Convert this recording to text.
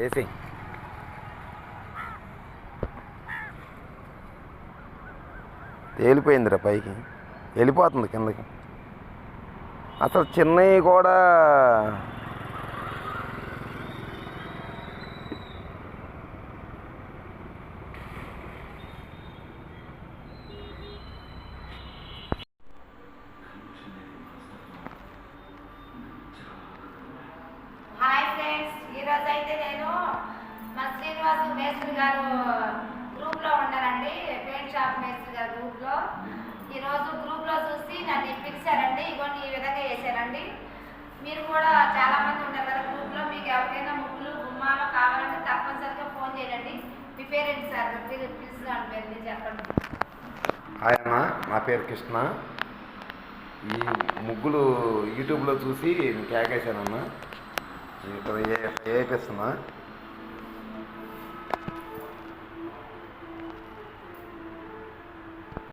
AC తేలిపోయిందిరా పైకి, వెళ్ళిపోతుంది కిందకి. అసలు చిన్నవి కూడా ఈరోజు అయితే నేను మా శ్రీనివాస్ మేస్త్రి గారు గ్రూప్లో ఉన్నారండి, పెయింట్ షాప్ మేస్త్రి గారు గ్రూప్లో. ఈరోజు గ్రూప్లో చూసి నన్ను పిలిచారండి. ఇగోని ఈ విధంగా వేసారండి. మీరు కూడా చాలామంది ఉంటారు కదా గ్రూప్లో, మీకు ఎవరికైనా ముగ్గులు గుమ్మాలు కావాలంటే తప్పనిసరిగా ఫోన్ చేయండి. మీ పేరేంటి సార్? పిలుస్తున్నాను, పేరు చెప్పండి. హాయ్ అన్న, నా పేరు కృష్ణ. ఈ ముగ్గులు యూట్యూబ్లో చూసి కేకేశానన్న. ఇక్కడ వేపిస్తున్నా.